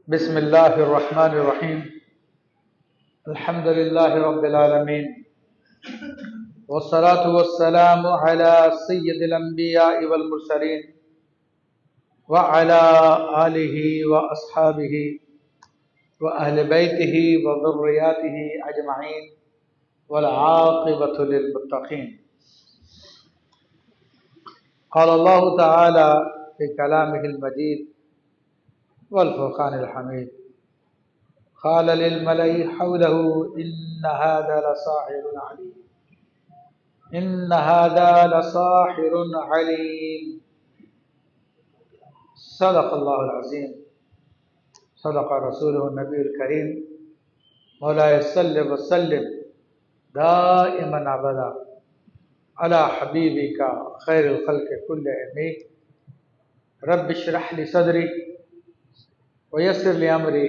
بسم الله الرحمن الرحيم. الحمد لله رب العالمين، والصلاة والسلام على سيد الأنبياء والمرسلين وعلى آله وأصحابه وأهل بيته وذرياته أجمعين، والعاقبة للمتقين. قال الله تعالى في كلامه المجيد والفرقان الحميد: قال للملأ حوله إن هذا لساحر عليم إن هذا لساحر عليم. صدق الله العظيم، صدق رسوله النبي الكريم. مولاي صل وسلم دائما ابدا على حبيبك خير الخلق كلهم. رب اشرح لي صدري ويسر لي امري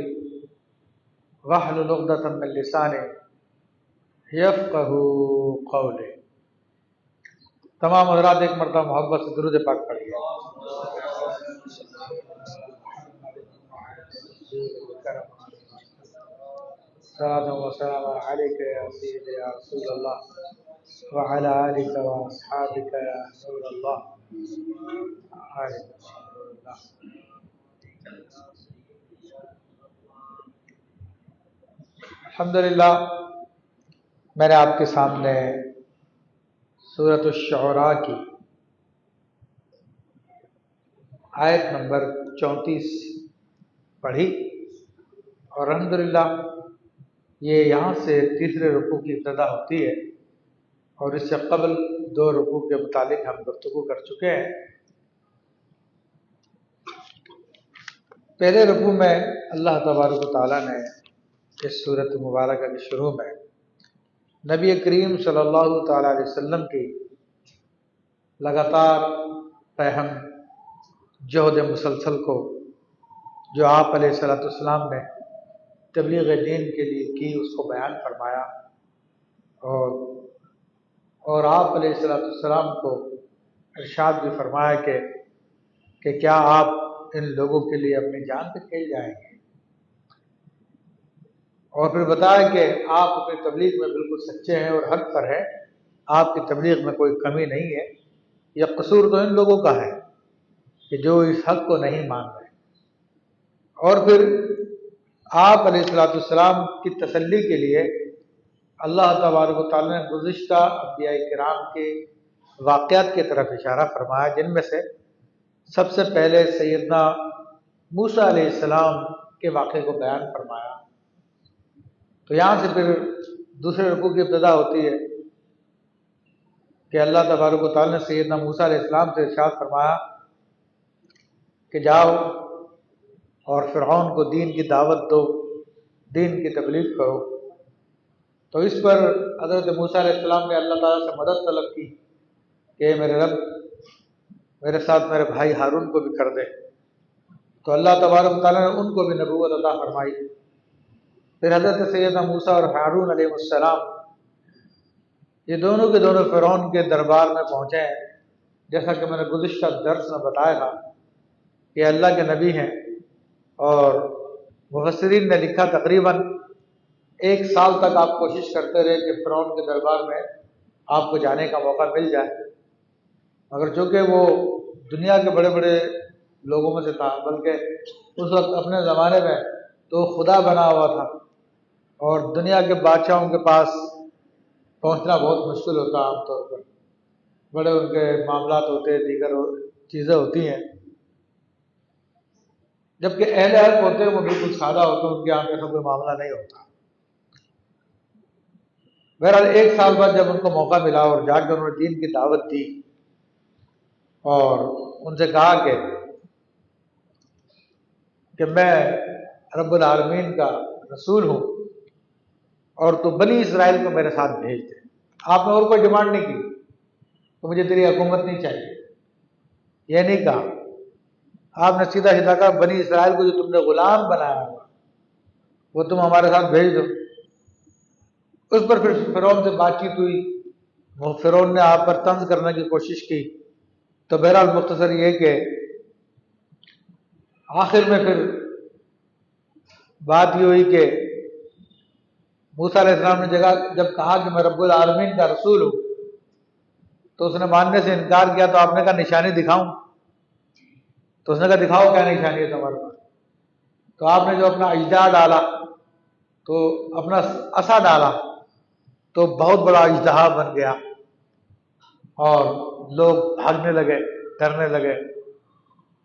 واحلل عقدة من لساني يفقهوا قولي. تمام حضرات ایک مرتبہ محبت سے درود پاک پڑھیے. صلاة وسلام عليك يا سيدي يا رسول الله وعلى آلك وأصحابك يا نور الله. الحمدللہ میں نے آپ کے سامنے سورۃ الشعراء کی آیت نمبر 34 پڑھی، اور الحمدللہ یہ یہاں سے تیسرے رکوع کی ابتدا ہوتی ہے، اور اس سے قبل 2 رکوع کے متعلق ہم گفتگو کر چکے ہیں. پہلے رکوع میں اللہ تبارک و تعالیٰ نے اس سورۃ مبارکہ کے شروع میں نبی کریم صلی اللہ تعالیٰ علیہ وسلم کی لگاتار فہم جہد مسلسل کو جو آپ علیہ السلام نے تبلیغ دین کے لیے کی اس کو بیان فرمایا، اور آپ علیہ السلام کو ارشاد بھی فرمایا کہ کیا آپ ان لوگوں کے لیے اپنی جان پہ کھیل جائیں گے، اور پھر بتایا کہ آپ اپنی تبلیغ میں بالکل سچے ہیں اور حق پر ہیں، آپ کی تبلیغ میں کوئی کمی نہیں ہے. یہ قصور تو ان لوگوں کا ہے کہ جو اس حق کو نہیں مان رہے. اور پھر آپ علیہ السلام کی تسلی کے لیے اللہ تبارک و تعالیٰ نے گزشتہ انبیاء کرام کے واقعات کی طرف اشارہ فرمایا، جن میں سے سب سے پہلے سیدنا موسیٰ علیہ السلام کے واقعے کو بیان فرمایا. تو یہاں سے پھر دوسرے رکوع کی ابتدا ہوتی ہے کہ اللہ تبارک و تعالیٰ نے سیدنا موسیٰ علیہ السلام سے ارشاد فرمایا کہ جاؤ اور فرعون کو دین کی دعوت دو، دین کی تبلیغ کرو. تو اس پر حضرت موسیٰ علیہ السلام نے اللہ تعالیٰ سے مدد طلب کی کہ میرے رب میرے ساتھ میرے بھائی ہارون کو بھی کر دے. تو اللہ تبارک و تعالیٰ نے ان کو بھی نبوت عطا فرمائی. پھر حضرت سیدنا موسیٰ اور ہارون علیہ السلام یہ دونوں کے دونوں فرعون کے دربار میں پہنچے ہیں. جیسا کہ میں نے گزشتہ درس میں بتایا تھا کہ اللہ کے نبی ہیں، اور مفسرین نے لکھا تقریباً 1 سال تک آپ کوشش کرتے رہے کہ فرعون کے دربار میں آپ کو جانے کا موقع مل جائے، مگر چونکہ وہ دنیا کے بڑے بڑے لوگوں میں سے تھا، بلکہ اس وقت اپنے زمانے میں تو خدا بنا ہوا تھا، اور دنیا کے بادشاہوں کے پاس پہنچنا بہت مشکل ہوتا عام طور پر. بڑے ان کے معاملات ہوتے، دیگر چیزیں ہوتی ہیں. جبکہ اہل حق ہوتے ہیں وہ بالکل سادہ ہوتے، ان کے یہاں پہ کوئی معاملہ نہیں ہوتا. بہرحال 1 سال بعد جب ان کو موقع ملا اور جا کر انہوں نے دین کی دعوت دی اور ان سے کہا کہ میں رب العالمین کا رسول ہوں اور تو بنی اسرائیل کو میرے ساتھ بھیج دے. آپ نے اور کوئی ڈیمانڈ نہیں کی کہ مجھے تیری حکومت نہیں چاہیے، یہ نہیں کہا. آپ نے سیدھا سیدھا کہا بنی اسرائیل کو جو تم نے غلام بنایا ہوا وہ تم ہمارے ساتھ بھیج دو. اس پر پھر فرعون سے بات چیت ہوئی، وہ فرعون نے آپ پر طنز کرنے کی کوشش کی. تو بہرحال مختصر یہ کہ آخر میں پھر بات یہ ہوئی کہ موسیٰ علیہ السلام نے جب کہا کہ میں رب العالمین کا رسول ہوں تو اس نے ماننے سے انکار کیا، تو آپ نے کہا نشانی دکھاؤں؟ تو اس نے کہا دکھاؤ کیا نشانی ہے تمہارے پاس؟ تو آپ نے جو اپنا اژدہا ڈالا، تو اپنا عصا ڈالا تو بہت بڑا اژدہا بن گیا، اور لوگ بھاگنے لگے، ڈرنے لگے،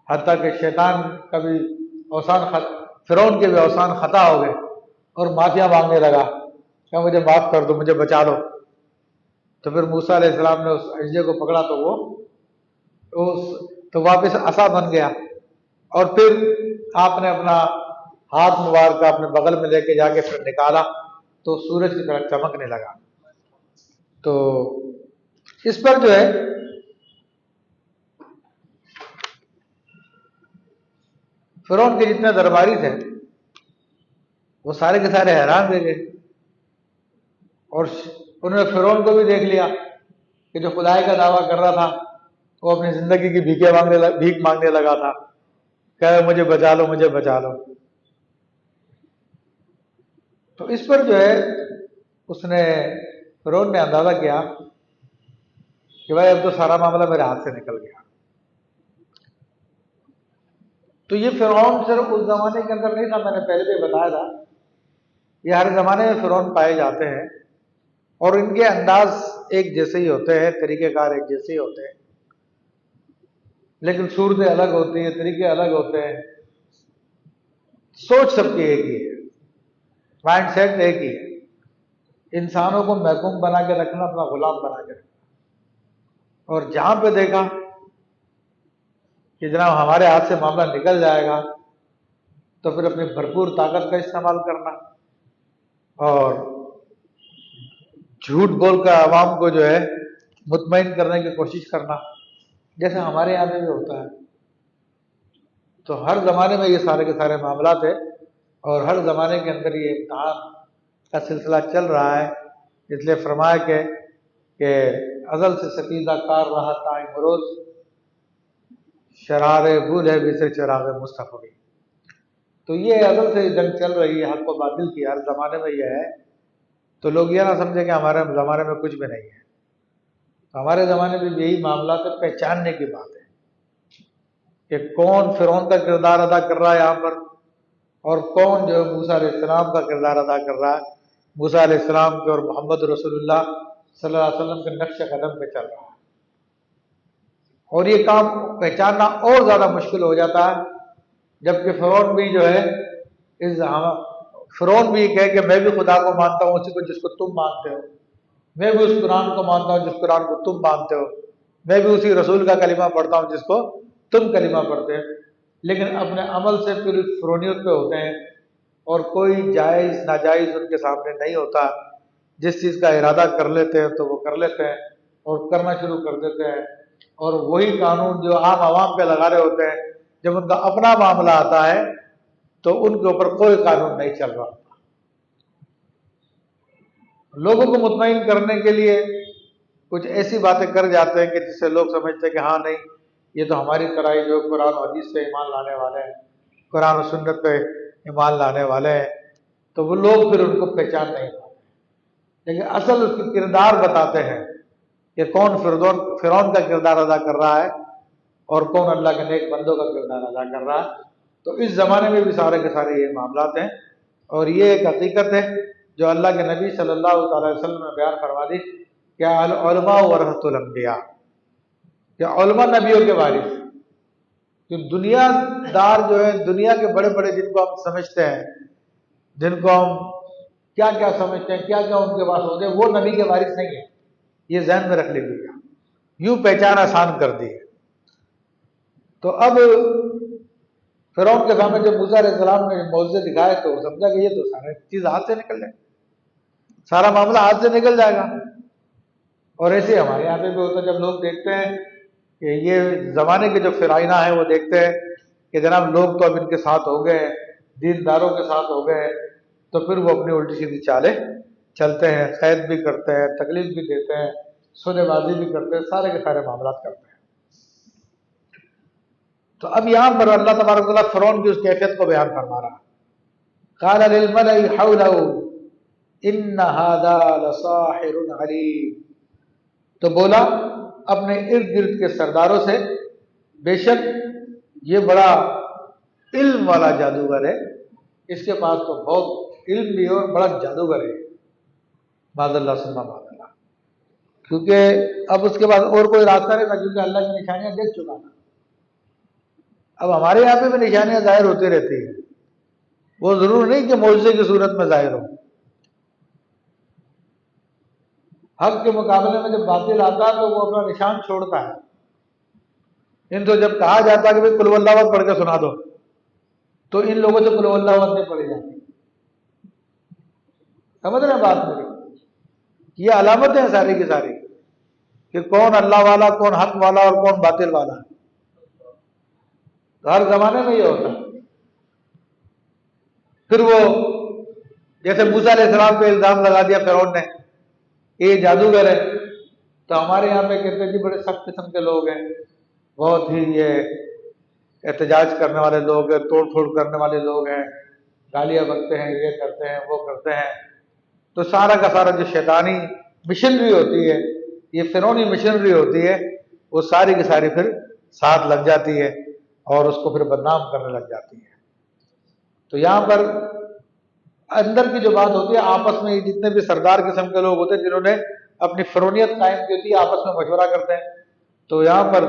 حتیٰ کہ شیطان کا بھی فرعون کے بھی اوسان خطا ہو گئے اور معافیاں مانگنے لگا کہ مجھے معاف کر دو، مجھے بچا لو۔ تو پھر موسیٰ علیہ السلام نے اس اژدہے کو پکڑا تو واپس عصا بن گیا، اور پھر آپ نے اپنا ہاتھ مبارکہ اپنے بغل میں لے کے جا کے پھر نکالا تو سورج کی طرح چمکنے لگا۔ تو اس پر جو ہے فرعون کے جتنے درباری تھے وہ سارے کے سارے حیران رہ گئے، اور انہوں نے فرعون کو بھی دیکھ لیا کہ جو خدائی کا دعویٰ کر رہا تھا وہ اپنی زندگی کی بھیک مانگنے لگا تھا، کہ مجھے بچا لو، مجھے بچا لو۔ تو اس پر جو ہے فرعون نے اندازہ کیا کہ بھائی اب تو سارا معاملہ میرے ہاتھ سے نکل گیا۔ تو یہ فرعون صرف اس زمانے کے اندر نہیں تھا، میں نے پہلے بھی بتایا تھا، یہ ہر زمانے میں فرعون پائے جاتے ہیں، اور ان کے انداز ایک جیسے ہی ہوتے ہیں، طریقہ کار ایک جیسے ہی ہوتے ہیں، لیکن صورتیں الگ ہوتی ہیں، طریقے الگ ہوتے ہیں، سوچ سب کی ایک ہی ہے، مائنڈ سیٹ ایک ہی ہے، انسانوں کو محکوم بنا کے رکھنا، اپنا غلام بنا کے رکھنا۔ اور جہاں پہ دیکھا کہ جناب ہمارے ہاتھ سے معاملہ نکل جائے گا تو پھر اپنی بھرپور طاقت کا استعمال کرنا، اور جھوٹ بول کر عوام کو جو ہے مطمئن کرنے کی کوشش کرنا، جیسے ہمارے یہاں میں بھی ہوتا ہے۔ تو ہر زمانے میں یہ سارے کے سارے معاملات ہیں، اور ہر زمانے کے اندر یہ امتحان کا سلسلہ چل رہا ہے۔ اس لیے فرمایا کہ ازل سے ستیزہ کار رہا تائیں مروز، شرار بھول ہے بھی سے چراغ مصطفی۔ تو یہ ازل سے جنگ چل رہی ہے حق و باطل کی، ہر زمانے میں یہ ہے۔ تو لوگ یہ نہ سمجھیں کہ ہمارے زمانے میں کچھ بھی نہیں ہے، تو ہمارے زمانے میں بھی یہی معاملات ہے، پہچاننے کی بات ہے کہ کون فرعون کا کردار ادا کر رہا ہے یہاں پر، اور کون جو موسیٰ علیہ السلام کا کردار ادا کر رہا ہے، موسیٰ علیہ السلام کے اور محمد رسول اللہ صلی اللہ علیہ وسلم کے نقش قدم پہ چل رہا ہے۔ اور یہ کام پہچاننا اور زیادہ مشکل ہو جاتا ہے جبکہ فرعون بھی جو ہے فرعون بھی کہے کہ میں بھی خدا کو مانتا ہوں اسی کو جس کو تم مانتے ہو، میں بھی اس قرآن کو مانتا ہوں جس قرآن کو تم مانتے ہو، میں بھی اسی رسول کا کلمہ پڑھتا ہوں جس کو تم کلمہ پڑھتے ہیں، لیکن اپنے عمل سے پھر فرعونیت پہ ہوتے ہیں، اور کوئی جائز ناجائز ان کے سامنے نہیں ہوتا۔ جس چیز کا ارادہ کر لیتے ہیں تو وہ کر لیتے ہیں اور کرنا شروع کر دیتے ہیں، اور وہی قانون جو عام عوام پہ لگا رہے ہوتے ہیں، جب ان کا اپنا معاملہ آتا ہے تو ان کے اوپر کوئی قانون نہیں چل رہا۔ لوگوں کو مطمئن کرنے کے لیے کچھ ایسی باتیں کر جاتے ہیں کہ جس سے لوگ سمجھتے ہیں کہ ہاں نہیں، یہ تو ہماری طرح ہی جو قرآن و حدیث پہ ایمان لانے والے ہیں، قرآن و سنت پہ ایمان لانے والے ہیں، تو وہ لوگ پھر ان کو پہچان نہیں پاتے، لیکن اصل اس کی کردار بتاتے ہیں کہ کون فرعون کا کردار ادا کر رہا ہے اور کون اللہ کے نیک بندوں کا کردار ادا کر رہا ہے۔ تو اس زمانے میں بھی سارے کے سارے یہ معاملات ہیں، اور یہ ایک حقیقت ہے جو اللہ کے نبی صلی اللہ علیہ وسلم نے بیان فرما دی کہ علماء ورثۃ الانبیاء، کہ علماء نبیوں کے وارث۔ جو دنیا دار جو ہے، دنیا کے بڑے بڑے جن کو ہم سمجھتے ہیں، جن کو ہم کیا کیا سمجھتے ہیں، کیا کیا ان کے پاس ہوتے ہیں، وہ نبی کے وارث نہیں ہے، یہ ذہن میں رکھ لیجیے گا، یوں پہچان آسان کر دی ہے۔ تو اب فرعون کے سامنے جب موسیٰ علیہ السلام نے معجزے دکھائے تو وہ سمجھا کہ یہ تو سارا چیز ہاتھ سے نکل جائے، سارا معاملہ ہاتھ سے نکل جائے گا۔ اور ایسے ہمارے یہاں پہ بھی ہوتا ہے، جب لوگ دیکھتے ہیں کہ یہ زمانے کے جو فرعونہ ہیں وہ دیکھتے ہیں کہ جناب لوگ تو اب ان کے ساتھ ہو گئے، دینداروں کے ساتھ ہو گئے، تو پھر وہ اپنی الٹی سیدھی چالیں چلتے ہیں، قید بھی کرتے ہیں، تکلیف بھی دیتے ہیں، سودے بازی بھی کرتے ہیں، سارے کے سارے معاملات کرتے ہیں۔ تو اب یہاں پر اللہ تبارک و تعالیٰ فرعون کی اس کیفیت کو بیان فرما رہا ہے قال للملأ حوله ان هذا لساحر علیم، تو بولا اپنے ارد گرد کے سرداروں سے، بے شک یہ بڑا علم والا جادوگر ہے، اس کے پاس تو بہت علم بھی ہے اور بڑا جادوگر ہے، معاذ اللہ ثم معاذ اللہ۔ کیونکہ اب اس کے بعد اور کوئی راستہ نہیں تھا، کیونکہ اللہ کی نشانیاں دیکھ چکا تھا۔ اب ہمارے یہاں پہ بھی نشانیاں ظاہر ہوتی رہتی ہیں، وہ ضرور نہیں کہ معجزے کی صورت میں ظاہر ہو۔ حق کے مقابلے میں جب باطل آتا ہے تو وہ اپنا نشان چھوڑتا ہے۔ ان کو جب کہا جاتا ہے کہ بھائی قل ہو اللہ احد پڑھ کے سنا دو، تو ان لوگوں سے قل ہو اللہ احد نہیں پڑھی جاتی۔ سمجھ رہے ہیں بات میری؟ یہ علامتیں ہیں ساری کی ساری کہ کون اللہ والا، کون حق والا اور کون باطل والا۔ تو ہر زمانے میں یہ ہوتا ہے۔ پھر وہ جیسے موسیٰ علیہ السلام پہ الزام لگا دیا فرعون نے، یہ جادوگر ہے، تو ہمارے یہاں پہ کہتے ہیں جی بڑے سخت قسم کے لوگ ہیں، بہت ہی یہ احتجاج کرنے والے لوگ ہیں، توڑ پھوڑ کرنے والے لوگ ہیں، گالیاں بکتے ہیں، یہ کرتے ہیں، وہ کرتے ہیں۔ تو سارا کا سارا جو شیطانی مشنری ہوتی ہے، یہ فرعونی مشنری ہوتی ہے، وہ ساری کی ساری پھر ساتھ لگ جاتی ہے اور اس کو پھر بدنام کرنے لگ جاتی ہے۔ تو یہاں پر اندر کی جو بات ہوتی ہے، آپس میں جتنے بھی سردار قسم کے لوگ ہوتے ہیں جنہوں نے اپنی فرعونیت قائم کی ہوتی ہے، آپس میں مشورہ کرتے ہیں۔ تو یہاں پر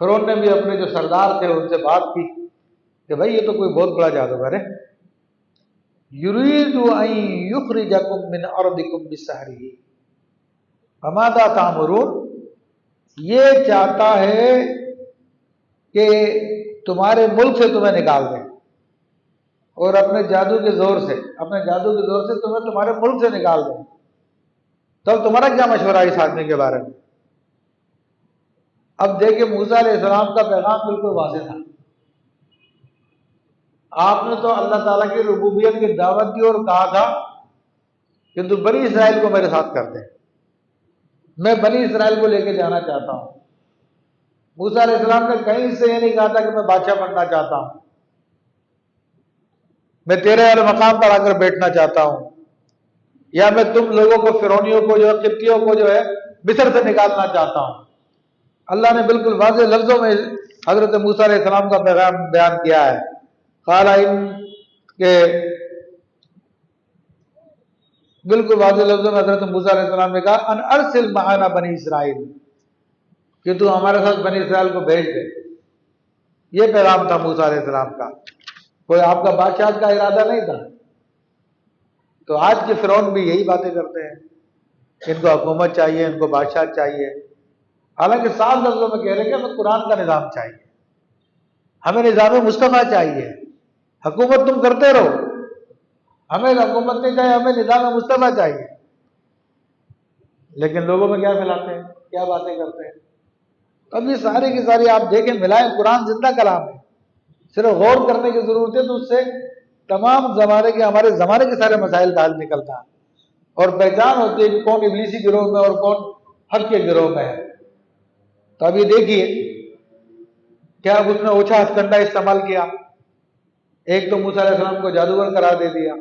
فرعون نے بھی اپنے جو سردار تھے ان سے بات کی کہ بھائی یہ تو کوئی بہت بڑا جادوگر ہے، یرید ان یخرجکم من ارضکم بسحرہ فماذا تأمرون، یہ چاہتا ہے کہ تمہارے ملک سے تمہیں نکال دیں، اور اپنے جادو کے زور سے، تمہیں تمہارے ملک سے نکال دیں۔ تب تمہارا کیا مشورہ ہے اس آدمی کے بارے میں؟ اب دیکھیں موسیٰ علیہ السلام کا پیغام بالکل واضح تھا۔ آپ نے تو اللہ تعالیٰ کی ربوبیت کی دعوت دی اور کہا تھا کہ تو بنی اسرائیل کو میرے ساتھ کر دیں، میں بنی اسرائیل کو لے کے جانا چاہتا ہوں۔ موسیٰ علیہ السلام نے کہیں سے یہ نہیں کہا تھا کہ میں بادشاہ بننا چاہتا ہوں، میں تیرے والے مقام پر آ کر بیٹھنا چاہتا ہوں، یا میں تم لوگوں کو، فرعونیوں کو، جو ہے قبطیوں کو جو ہے مصر سے نکالنا چاہتا ہوں۔ اللہ نے بالکل واضح لفظوں میں حضرت موسیٰ علیہ السلام کا پیغام بیان کیا ہے۔ قال ان کہ بالکل واضح لفظوں میں حضرت موسیٰ علیہ السلام نے کہا ان ارسل معنا بنی اسرائیل، کہ تو ہمارے ساتھ بنی اسرائیل کو بھیج دے۔ یہ پیغام تھا موسیٰ علیہ السلام کا، کوئی آپ کا بادشاہ کا ارادہ نہیں تھا۔ تو آج کے فرعون بھی یہی باتیں کرتے ہیں، ان کو حکومت چاہیے، ان کو بادشاہ چاہیے، حالانکہ صاف لفظوں میں کہہ رہے ہیں کہ ہمیں قرآن کا نظام چاہیے، ہمیں نظام مصطفیٰ چاہیے۔ حکومت تم کرتے رہو، ہمیں حکومت نہیں چاہیے، ہمیں نظام مصطفیٰ چاہیے۔ لیکن لوگوں میں کیا ملاتے ہیں، کیا باتیں کرتے ہیں۔ اب یہ ساری کی ساری آپ دیکھیں ملائیں، قرآن زندہ کلام ہے، صرف غور کرنے کی ضرورت ہے، تو اس سے تمام زمانے کے، ہمارے زمانے کے سارے مسائل کا حل نکلتا ہے، اور پہچان ہوتی ہے کہ کون ابلیسی گروہ میں اور کون حق کے گروہ میں ہے۔ تو اب یہ دیکھیے کیا اس نے اوچھا ہتھ کنڈا استعمال کیا۔ ایک تو موسیٰ علیہ السلام کو جادوگر قرار دے دیا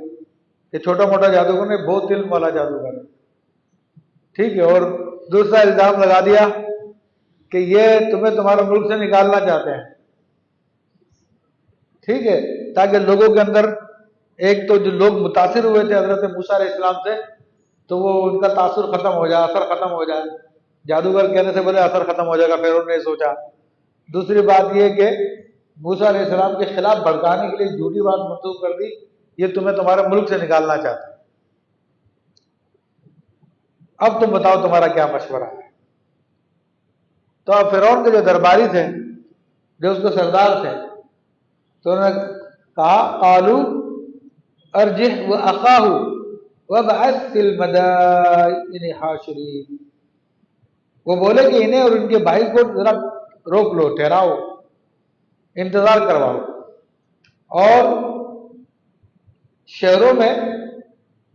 کہ چھوٹا موٹا جادوگر نہیں، بہت علم والا جادوگر ہے، ٹھیک ہے، اور دوسرا الزام لگا دیا کہ یہ تمہیں تمہارے ملک سے نکالنا چاہتے ہیں، ٹھیک ہے، تاکہ لوگوں کے اندر، ایک تو جو لوگ متاثر ہوئے تھے حضرت موسیٰ علیہ السلام سے، تو وہ ان کا تاثر ختم ہو جائے، اثر ختم ہو جائے۔ جادوگر کہنے سے بولے اثر ختم ہو جائے گا، پھر انہوں نے سوچا۔ دوسری بات یہ کہ موسیٰ علیہ السلام کے خلاف بھڑکانے کے لیے جھوٹی بات منسوخ کر دی، یہ تمہیں تمہارے ملک سے نکالنا چاہتے ہیں۔ اب تم بتاؤ تمہارا کیا مشورہ ہے۔ تو اب فرعون کے جو درباری تھے، جو اس کے سردار تھے، تو انہوں نے کہا قالوا ارجح واخاہ وابعث فی المدائن حاشرین، وہ بولے کہ انہیں اور ان کے بھائی کو ذرا روک لو، ٹھہراؤ، انتظار کرواؤ، اور شہروں میں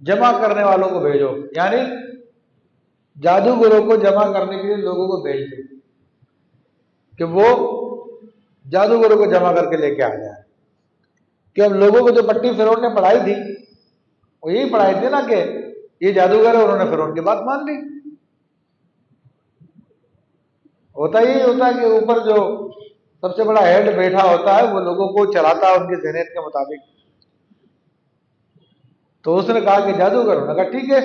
جمع کرنے والوں کو بھیجو، یعنی جادوگروں کو جمع کرنے کے لیے لوگوں کو بھیج دو کہ وہ جادوگروں کو جمع کر کے لے کے آ جائے۔ کہ اب لوگوں کو جو پٹی فرعون نے پڑھائی تھی وہ یہی پڑھائی تھی نا کہ یہ جادوگر ہے، انہوں نے فرعون کی بات مان لی۔ ہوتا یہی ہوتا ہے کہ اوپر جو سب سے بڑا ہیڈ بیٹھا ہوتا ہے وہ لوگوں کو چلاتا ہے ان کی ذہنیت کے مطابق۔ تو اس نے کہا کہ جادوگر، انہوں نے کہا ٹھیک ہے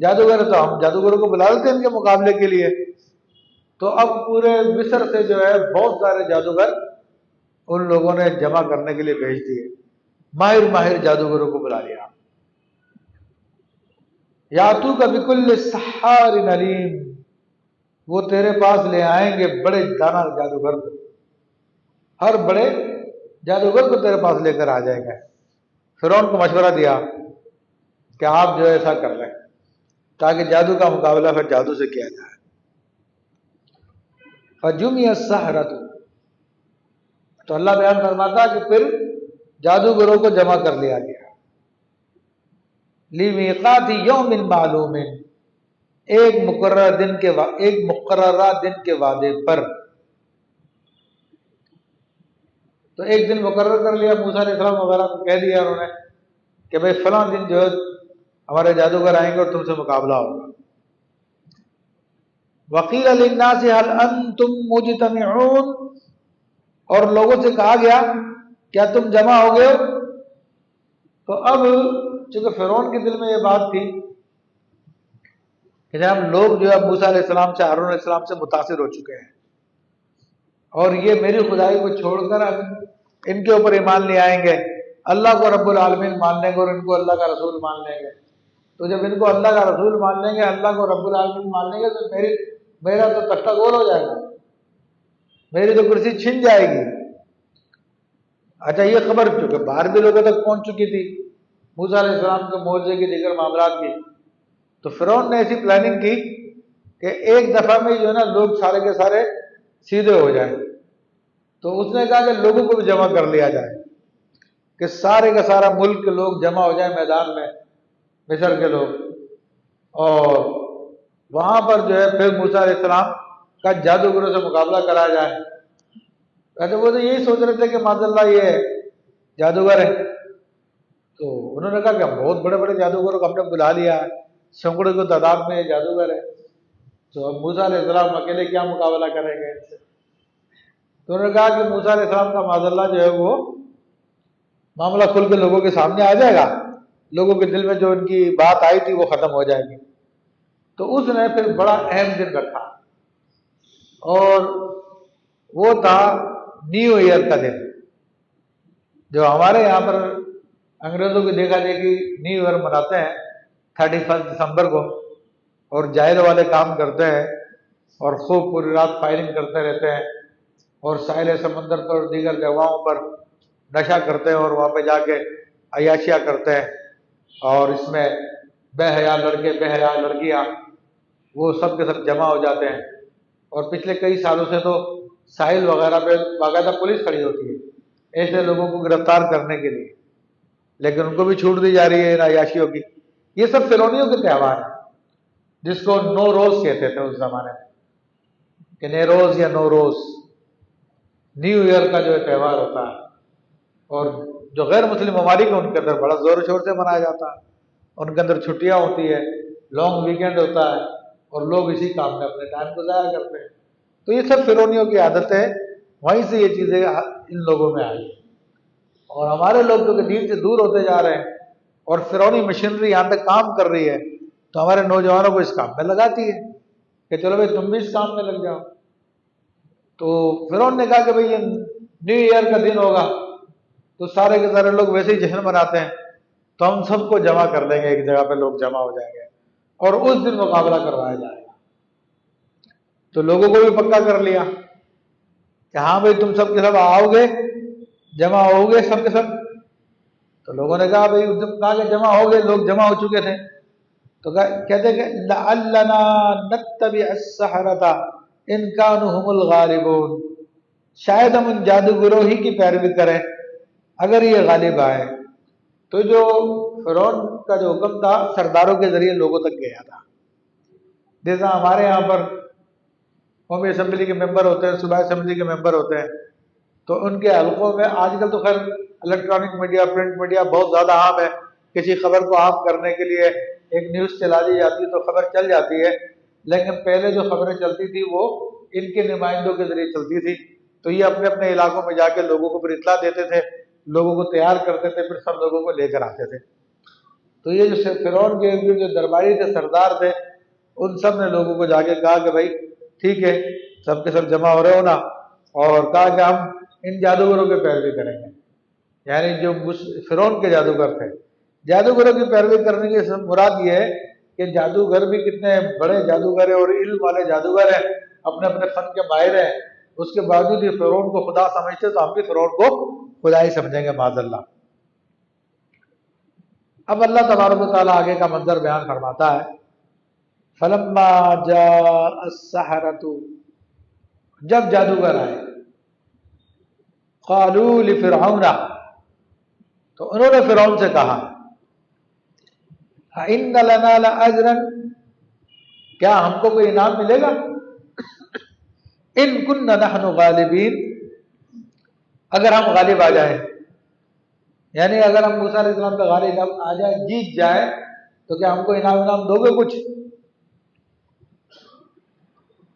جادوگر ہے تو ہم جادوگروں کو بلا لیتے ہیں ان کے مقابلے کے لیے۔ تو اب پورے مصر سے جو ہے بہت سارے جادوگر ان لوگوں نے جمع کرنے کے لیے بھیج دیے، ماہر ماہر جادوگروں کو بلا لیا۔ یاتو کا بکل سحار علیم، وہ تیرے پاس لے آئیں گے بڑے دانا جادوگر کو، ہر بڑے جادوگر کو تیرے پاس لے کر آ جائے گا۔ فرعون کو مشورہ دیا کہ آپ جو ایسا کر لیں تاکہ جادو کا مقابلہ پھر جادو سے کیا جائے۔ فجمع السحرۃ، تو اللہ بیان فرماتا کہ پھر جادوگروں کو جمع کر لیا گیا، لمیقات یوم معلوم، ایک مقررہ دن کے وعدے پر۔ تو ایک دن مقرر کر لیا، موسیٰ علیہ السلام وغیرہ کو کہہ دیا انہوں نے کہ بھئی فلاں دن جو ہے ہمارے جادوگر آئیں گے اور تم سے مقابلہ ہوگا۔ وقیل للناس هل انتم مجتمعون، اور لوگوں سے کہا گیا کیا تم جمع ہو گئے ہو؟ تو اب چونکہ فرعون کے دل میں یہ بات تھی کہ جناب لوگ جو ہے موسیٰ علیہ السلام سے، ہارون علیہ السلام سے متاثر ہو چکے ہیں اور یہ میری خدائی کو چھوڑ کر اب ان کے اوپر ایمان نہیں آئیں گے، اللہ کو رب العالمین مان لیں گے اور ان کو اللہ کا رسول مان لیں گے۔ تو جب ان کو اللہ کا رسول مان لیں گے، اللہ کو رب العالمین مان لیں گے تو میرا تو تختہ گول ہو جائے گا، میری تو کرسی چھن جائے گی۔ اچھا یہ خبر چونکہ باہر بھی لوگوں تک پہنچ چکی تھی موسیٰ علیہ السلام کے معجزے کی، دیگر معاملات کی، تو فرعون نے ایسی پلاننگ کی کہ ایک دفعہ میں جو ہے نا لوگ سارے کے سارے سیدھے ہو جائیں۔ تو اس نے کہا کہ لوگوں کو بھی جمع کر لیا جائے کہ سارے کا سارا ملک کے لوگ جمع ہو جائیں میدان میں، مصر کے لوگ، اور وہاں پر جو ہے پھر موسیٰ علیہ السلام کا جادوگروں سے مقابلہ کرا جائے۔ کہتے وہ تو یہی سوچ رہے تھے کہ معاذ اللہ یہ جادوگر ہے۔ تو انہوں نے کہا کہ ہم بہت بڑے بڑے جادوگروں کو ہم نے بلا لیا ہے، سینکڑوں کی تعداد میں یہ جادوگر ہے، تو اب موسیٰ علیہ السلام اکیلے کیا مقابلہ کریں گے ان سے؟ تو انہوں نے کہا کہ موسیٰ علیہ السلام کا معاذ اللہ جو ہے وہ معاملہ کھل کے لوگوں کے سامنے آ جائے گا، لوگوں کے دل میں جو ان کی بات آئی تھی وہ ختم ہو جائے گی۔ تو اس نے پھر بڑا اہم دن رکھا اور وہ تھا نیو ایئر کا دن، جو ہمارے یہاں پر انگریزوں کی دیکھا دیکھی نیو ایئر مناتے ہیں 31 دسمبر کو، اور جاہل والے کام کرتے ہیں اور خوب پوری رات فائرنگ کرتے رہتے ہیں اور ساحل سمندر پر دیگر جگہوں پر نشہ کرتے ہیں اور وہاں پہ جا کے عیاشیاں کرتے ہیں، اور اس میں بے حیا لڑکے بے حیا لڑکیاں وہ سب کے سب جمع ہو جاتے ہیں۔ اور پچھلے کئی سالوں سے تو ساحل وغیرہ پہ باقاعدہ پولیس کھڑی ہوتی ہے ایسے لوگوں کو گرفتار کرنے کے لیے، لیکن ان کو بھی چھوٹ دی جا رہی ہے ان عیاشیوں کی۔ یہ سب فرعونیوں کے تہوار ہیں جس کو نو روز کہتے تھے اس زمانے میں، کہ نیروز یا نو روز، نیو ایئر کا جو ہے تہوار ہوتا ہے، اور جو غیر مسلم ممالک ہیں ان کے اندر بڑا زور و شور سے منایا جاتا ہے، ان کے اندر چھٹیاں ہوتی ہے، لانگ ویکینڈ ہوتا ہے اور لوگ اسی کام میں اپنے ٹائم کو ضائع کرتے ہیں۔ تو یہ سب فرعونیوں کی عادت ہے، وہیں سے یہ چیزیں ان لوگوں میں آئی، اور ہمارے لوگ جو کہ دین سے دور ہوتے جا رہے ہیں اور فرعونی مشینری یہاں پہ کام کر رہی ہے، تو ہمارے نوجوانوں کو اس کام میں لگاتی ہے کہ چلو بھائی تم بھی اس کام میں لگ جاؤ۔ تو فرعون نے کہا کہ بھائی یہ نیو ایئر کا دن ہوگا تو سارے کے سارے لوگ ویسے ہی جشن مناتے ہیں، تو ہم سب کو جمع کر لیں گے، ایک جگہ پہ لوگ جمع ہو جائیں گے اور اس دن مقابلہ کروایا جائے گا۔ تو لوگوں کو بھی پکا کر لیا کہ ہاں بھائی تم سب کے سب آؤ گے، جمع ہو گے سب کے سب۔ تو لوگوں نے کہا بھائی جب کہا کہ جمع ہو گئے، لوگ جمع ہو چکے تھے، تو کہتے کہ لعلنا نتبع السحرۃ ان کانوا هم الغالبون، شاید ہم ان جادوگروں ہی کی پیروی کریں اگر یہ غالب آئے۔ تو جو فرعون کا جو حکم تھا سرداروں کے ذریعے لوگوں تک گیا تھا، جیسا ہمارے یہاں پر قومی اسمبلی کے ممبر ہوتے ہیں، صوبائی اسمبلی کے ممبر ہوتے ہیں، تو ان کے حلقوں میں آج کل تو خیر الیکٹرانک میڈیا، پرنٹ میڈیا بہت زیادہ عام ہے. کسی خبر کو عام کرنے کے لیے ایک نیوز چلا دی جاتی ہے تو خبر چل جاتی ہے، لیکن پہلے جو خبریں چلتی تھی وہ ان کے نمائندوں کے ذریعے چلتی تھی. تو یہ اپنے اپنے علاقوں میں جا کے لوگوں کو پھر اطلاع دیتے تھے، لوگوں کو تیار کرتے تھے، پھر سب لوگوں کو لے کر آتے تھے. تو یہ جو فرعون کے جو درباری تھے، سردار تھے، ان سب نے لوگوں کو جا کے کہا کہ بھائی ٹھیک ہے، سب کے سب جمع ہو رہے ہو نا، اور کہا کہ ہم ان جادوگروں کی پیروی کریں گے. یعنی جو فرعون کے جادوگر تھے، جادوگروں کی پیروی کرنے کی مراد یہ ہے کہ جادوگر بھی کتنے بڑے جادوگر ہیں اور علم والے جادوگر ہیں، اپنے اپنے فن کے ماہر ہیں، اس کے باوجود یہ فرعون کو خدا سمجھتے تو ہم بھی فرعون کو خدا ہی سمجھیں گے معاذ اللہ. اب اللہ تبارک و تعالیٰ آگے کا منظر بیان فرماتا ہے، فلما جاء السحرة، جب جادوگر آئے، قالوا لفرعون، تو انہوں نے فرعون سے کہا، إِنَّ لَنَا لَأَجْرًا، کیا ہم کو کوئی انعام ملے گا، إِن كُنَّ نَحْنُ غَالِبِينَ، اگر ہم غالب آ جائیں، یعنی اگر ہم موسیٰ علیہ السلام پہ غالب آ جائیں، جیت جائیں، تو کیا ہم کو انعام دو گے کچھ؟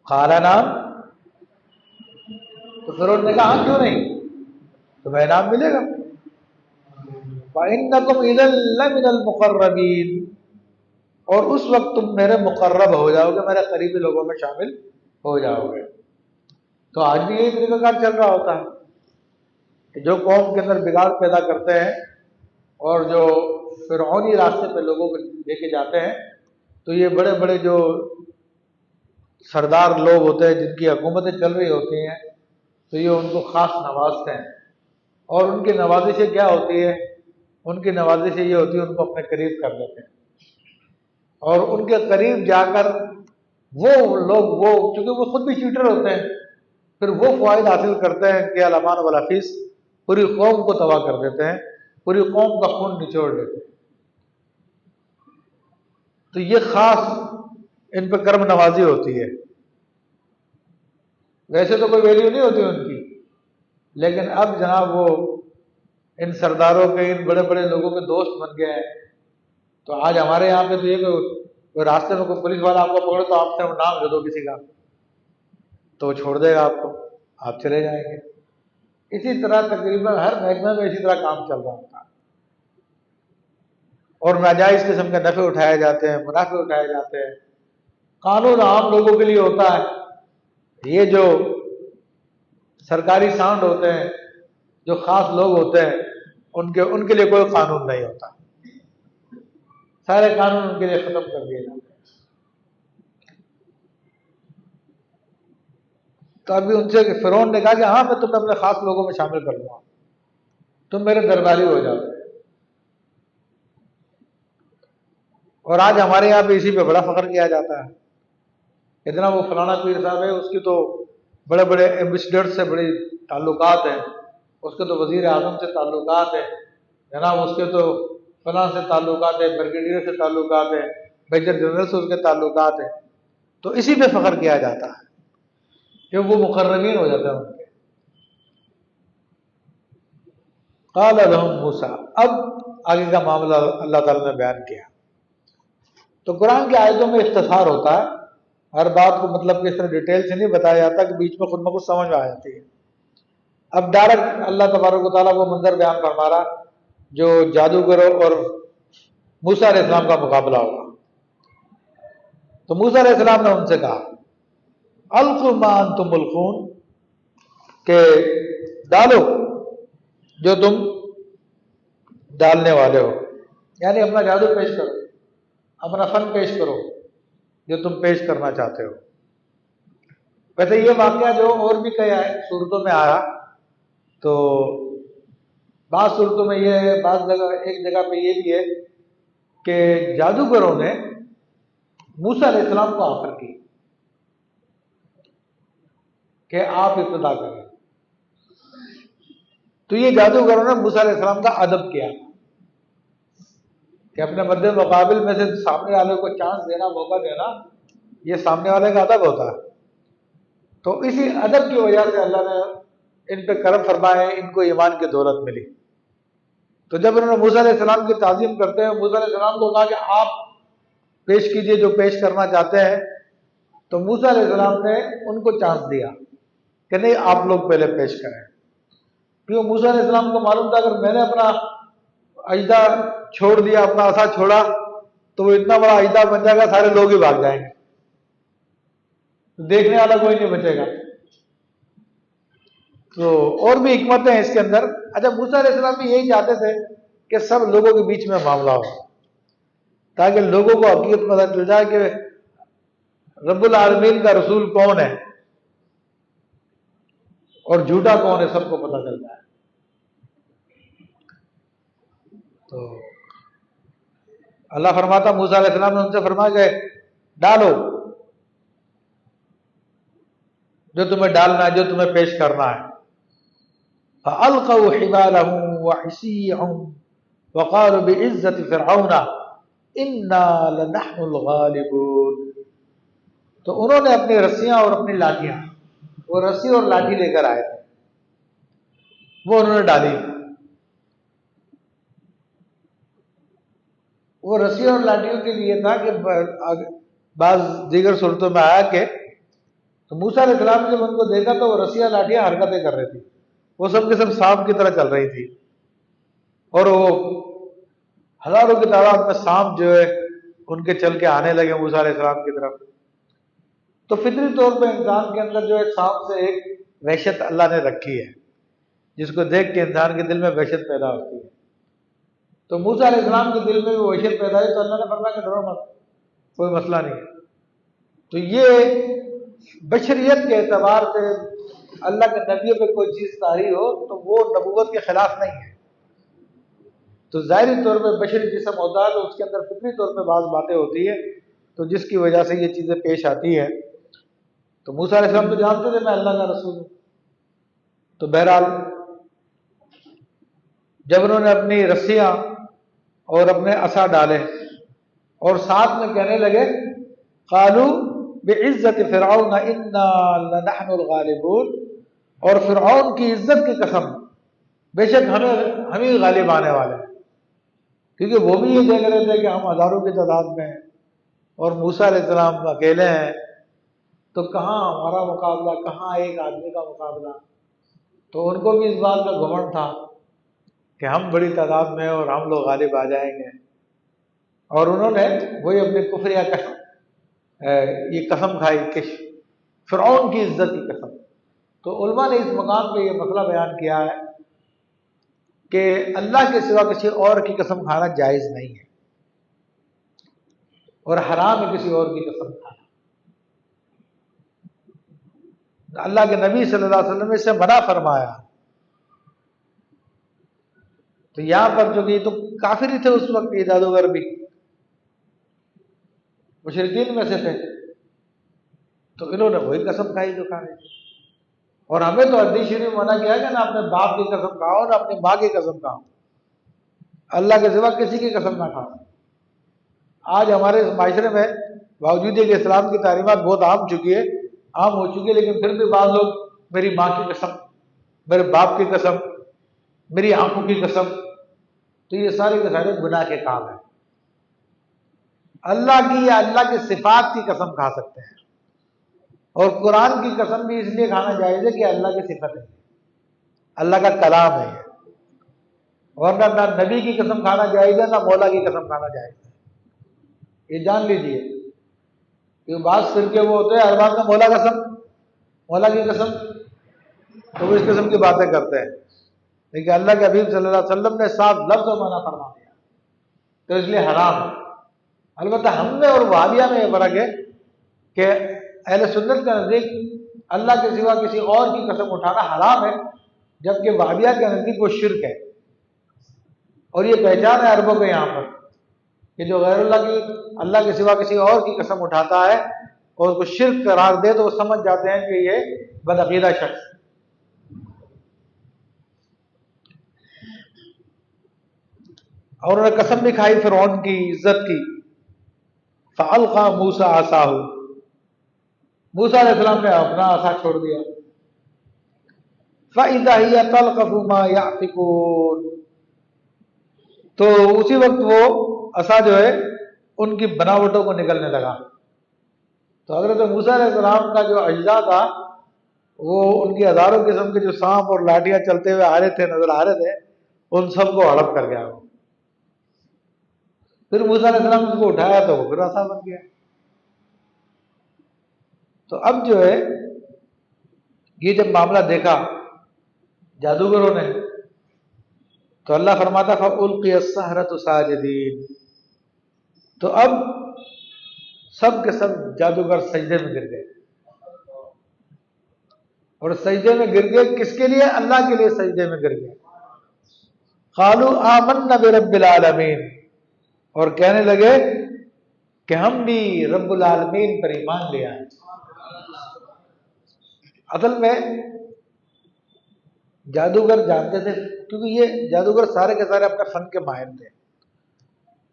قال نعم، تو فرعون نے کہا ہاں کیوں نہیں، تمہیں انعام ملے گا. وَإِنَّكُمْ إِذًا لَّمِنَ الْمُقَرَّبِينَ، اور اس وقت تم میرے مقرب ہو جاؤ گے، میرے قریبی لوگوں میں شامل ہو جاؤ گے. تو آج بھی یہی طریقہ کار چل رہا ہوتا ہے کہ جو قوم کے اندر بگاڑ پیدا کرتے ہیں اور جو فرعونی راستے پہ لوگوں کو لے کے جاتے ہیں، تو یہ بڑے بڑے جو سردار لوگ ہوتے ہیں جن کی حکومتیں چل رہی ہوتی ہیں، تو یہ ان کو خاص نوازتے ہیں. اور ان کی نوازشیں کیا ہوتی ہے؟ ان کی نوازشیں یہ ہوتی ہے ان کو اپنے قریب کر لیتے ہیں، اور ان کے قریب جا کر وہ لوگ، وہ چونکہ وہ خود بھی چیٹر ہوتے ہیں، پھر وہ فوائد حاصل کرتے ہیں کہ الامان والافیس، پوری قوم کو تباہ کر دیتے ہیں، پوری قوم کا خون نچوڑ دیتے ہیں. تو یہ خاص ان پہ کرم نوازی ہوتی ہے. ویسے تو کوئی ویلیو نہیں ہوتی ان کی، لیکن اب جناب وہ ان سرداروں کے، ان بڑے بڑے لوگوں کے دوست بن گئے ہیں. تو آج ہمارے یہاں پہ تو یہ کوئی راستے میں کوئی پولیس والا آپ کو پکڑے تو آپ سے نام دے دو کسی کا، تو وہ چھوڑ دے گا آپ کو، آپ چلے جائیں گے. اسی طرح تقریباً ہر محکمے میں اسی طرح کام چل رہا ہوتا ہے، اور ناجائز قسم کے نفع اٹھائے جاتے ہیں، منافع اٹھائے جاتے ہیں. قانون عام لوگوں کے لیے ہوتا ہے، یہ جو سرکاری سانڈ ہوتے ہیں، جو خاص لوگ ہوتے ہیں، ان کے لیے کوئی قانون نہیں ہوتا، سارے قانون ان کے لیے ختم کر دیے جاتے ہیں. تو ابھی ان سے فرعون نے کہا کہ ہاں میں تمہیں اپنے خاص لوگوں میں شامل کر لوں گا، تم میرے درباری ہو جاؤ. اور آج ہمارے یہاں پہ اسی پہ بڑا فخر کیا جاتا ہے. اتنا وہ فلانا پیر صاحب ہے، اس کی تو بڑے بڑے ایمبیسڈر سے بڑے تعلقات ہیں، اس کے تو وزیر اعظم سے تعلقات ہیں جناب، اس کے تو فلاں سے تعلقات ہیں، بریگیڈیئر سے تعلقات ہیں، میجر جنرل سے اس کے تعلقات ہیں. تو اسی پہ فخر کیا جاتا ہے کہ وہ مقربین ہو جاتے ہیں ان کے. قال لهم موسیٰ، اب آگے کا معاملہ اللہ تعالیٰ نے بیان کیا. تو قرآن کی آیتوں میں اختصار ہوتا ہے، ہر بات کو مطلب کس طرح ڈیٹیل سے نہیں بتایا جاتا کہ بیچ میں خود بخود سمجھ میں آ جاتی ہے. اب ڈائریکٹ اللہ تبارک و تعالیٰ وہ منظر بیان فرما رہا جو جادوگروں اور موسیٰ علیہ السلام کا مقابلہ ہوگا. تو موسیٰ علیہ السلام نے ان سے کہا القوا ما انتم ملقون، کہ ڈالو جو تم ڈالنے والے ہو، یعنی اپنا جادو پیش کرو، اپنا فن پیش کرو جو تم پیش کرنا چاہتے ہو. ویسے یہ واقعہ جو اور بھی کئی صورتوں میں آیا، تو بعض صورتوں میں یہ ہے، بعض جگہ ایک جگہ پہ یہ بھی ہے کہ جادوگروں نے موسیٰ علیہ السلام کو آفر کی کہ آپ ابتدا کریں. تو یہ جادوگروں نے موسیٰ علیہ السلام کا ادب کیا کہ اپنے مد مقابل میں سے سامنے والے کو چانس دینا، موقع دینا، یہ سامنے والے کا ادب ہوتا ہے. تو اسی ادب کی وجہ سے اللہ نے ان پہ کرم فرمائے، ان کو ایمان کی دولت ملی. تو جب انہوں نے موسیٰ علیہ السلام کی تعظیم کرتے ہیں، موسیٰ علیہ السلام کو کہا کہ آپ پیش کیجئے جو پیش کرنا چاہتے ہیں، تو موسیٰ علیہ السلام نے ان کو چانس دیا کہ نہیں آپ لوگ پہلے پیش کریں، کیوں موسیٰ علیہ السلام کو معلوم تھا اگر میں نے اپنا اجدہ چھوڑ دیا، اپنا عصا چھوڑا تو وہ اتنا بڑا اجدہ بن جائے گا، سارے لوگ ہی بھاگ جائیں گے، دیکھنے والا کوئی نہیں بچے گا۔ تو اور بھی حکمتیں ہیں اس کے اندر۔ اچھا موسیٰ علیہ السلام بھی یہی چاہتے تھے کہ سب لوگوں کے بیچ میں معاملہ ہو، تاکہ لوگوں کو حقیقت پتہ چل جائے کہ رب العالمین کا رسول کون ہے اور جھوٹا کون ہے، سب کو پتہ چلتا ہے۔ تو اللہ فرماتا موسیٰ علیہ السلام نے ان سے فرمایا کہ ڈالو جو تمہیں ڈالنا ہے، جو تمہیں پیش کرنا ہے۔ فَأَلْقَوْا حِبَالَهُمْ وَعِصِيَّهُمْ وَقَالُوا بِعِزَّةِ فِرْعَوْنَ إِنَّا لَنَحْنُ الْغَالِبُونَ۔ تو انہوں نے اپنی رسیاں اور اپنی لاٹھیاں، وہ رسی اور لاٹھی لے کر آئے تھے، وہ انہوں نے ڈالی۔ وہ رسی اور لاٹھیوں کے لیے تھا کہ بعض دیگر صورتوں میں آیا کہ تو موسیٰ علیہ السلام نے جب ان کو دیکھا تو وہ رسیاں لاٹھیاں حرکتیں کر رہی تھی، وہ سب کے سب سانپ کی طرح چل رہی تھی، اور وہ ہزاروں کی تعداد میں سانپ جو ہے ان کے چل کے آنے لگے موسیٰ علیہ السلام کی طرف۔ تو فطری طور پہ انسان کے اندر جو ہے سانپ سے ایک وحشت اللہ نے رکھی ہے، جس کو دیکھ کے انسان کے دل میں وحشت پیدا ہوتی ہے۔ تو موسیٰ علیہ السلام کے دل میں بھی وحشت پیدا ہوئی، تو اللہ نے فرمایا کہ ڈرو مت، کوئی مسئلہ نہیں ہے۔ تو یہ بشریت کے اعتبار سے اللہ کے نبیوں پہ کوئی چیز طاری ہو تو وہ نبوت کے خلاف نہیں ہے۔ تو ظاہری طور پہ بشری جسم ہوتا ہے تو اس کے اندر فطری طور پہ بعض باتیں ہوتی ہیں، تو جس کی وجہ سے یہ چیزیں پیش آتی ہیں۔ تو موسیٰ علیہ السلام تو جانتے تھے میں اللہ کا رسول ہوں۔ تو بہرحال جب انہوں نے اپنی رسیاں اور اپنے عصا ڈالے اور ساتھ میں کہنے لگے قالوا بعزت فرعون انا لنحن الغالبون، اور فرعون کی عزت کی قسم بے شک ہم ہی غالب آنے والے ہیں، کیونکہ وہ بھی یہ دیکھ رہے تھے کہ ہم ہزاروں کی تعداد میں ہیں اور موسیٰ علیہ السلام اکیلے ہیں، تو کہاں ہمارا مقابلہ، کہاں ایک آدمی کا مقابلہ۔ تو ان کو بھی اس بات کا گھمنڈ تھا کہ ہم بڑی تعداد میں اور ہم لوگ غالب آ جائیں گے، اور انہوں نے وہی اپنے کفریہ قسم یہ قسم کھائی کہ فرعون کی عزت کی قسم۔ تو علماء نے اس مقام پہ یہ مسئلہ بیان کیا ہے کہ اللہ کے سوا کسی اور کی قسم کھانا جائز نہیں ہے، اور حرام ہے کسی اور کی قسم کھانا۔ اللہ کے نبی صلی اللہ علیہ وسلم نے اس سے منع فرمایا۔ تو یہاں پر جو کہ تو کافر ہی تھے اس وقت، یہ جادوگر بھی مشرکین میں سے تھے، تو انہوں نے وہی قسم کھائی جو کھانے تھی۔ اور ہمیں تو حدیث شریف منع کیا کہ نہ اپنے باپ کی قسم کھاؤ نہ اپنی ماں کی قسم کھاؤ، اللہ کے سوا کسی کی قسم نہ کھاؤ۔ آج ہمارے معاشرے میں باوجود کہ اسلام کی تعلیمات بہت عام ہو چکی ہے، لیکن پھر بھی بعض لوگ میری ماں کی قسم، میرے باپ کی قسم، میری آنکھوں کی قسم، تو یہ سارے کے سارے گناہ کے کام ہیں۔ اللہ کی یا اللہ کی صفات کی قسم کھا سکتے ہیں، اور قرآن کی قسم بھی اس لیے کھانا جائز ہے کہ اللہ کی صفت ہے، اللہ کا کلام ہے، ورنہ نہ نبی کی قسم کھانا جائز ہے نہ مولا کی قسم کھانا جائز ہے۔ یہ جان لیجئے کہ بعض فرقے وہ ہوتے ہیں ہر بات میں مولا کی قسم، تو وہ اس قسم کی باتیں کرتے ہیں، لیکن اللہ کے حبیب صلی اللہ علیہ وسلم نے صاف لفظ و منع فرما دیا، تو اس لیے حرام ہے۔ البتہ ہم میں اور وہابیہ میں یہ فرق ہے کہ اہل سنت کا نزدیک اللہ کے سوا کسی اور کی قسم اٹھانا حرام ہے، جبکہ وہابیہ کے نزدیک وہ شرک ہے، اور یہ پہچان ہے عربوں کے یہاں پر کہ جو غیر اللہ کے سوا کسی اور کی قسم اٹھاتا ہے اور اس کو شرک قرار دے تو وہ سمجھ جاتے ہیں کہ یہ بدعقیدہ شخص۔ اور انہوں نے قسم بھی کھائی فرعون کی عزت کی۔ فَأَلْقَى مُوسَىٰ عَصَاهُ، موسیٰ علیہ السلام نے اپنا عصا چھوڑ دیا۔ فَإِذَا هِيَ تَلْقَفُ مَا يَأْفِكُونَ، تو اسی وقت وہ عصا جو ہے ان کی بناوٹوں کو نکلنے لگا. تو حضرت موسیٰ علیہ السلام کا جو اجزاء تھا وہ ان کی ہزاروں قسم کے جو سانپ اور لاٹیاں چلتے ہوئے آ رہے تھے نظر آ رہے تھے ان سب کو ہڑپ کر گیا وہ. پھر موسیٰ علیہ السلام نے اس کو اٹھایا تو وہ پھر عصا بن گیا. تو اب جو ہے یہ جب معاملہ دیکھا جادوگروں نے تو اللہ فرماتا فَأُلْقِيَ السَّحَرَةُ سَاجِدِينَ. تو اب سب کے سب جادوگر سجدے میں گر گئے. اور سجدے میں گر گئے کس کے لیے؟ اللہ کے لیے سجدے میں گر گئے. قَالُوا آمَنَّا بِرَبِّ الْعَالَمِينَ. اور کہنے لگے کہ ہم بھی رب العالمین پر ایمان لے آئے. اصل میں جادوگر جانتے تھے کیونکہ یہ جادوگر سارے کے سارے اپنے فن کے ماہر تھے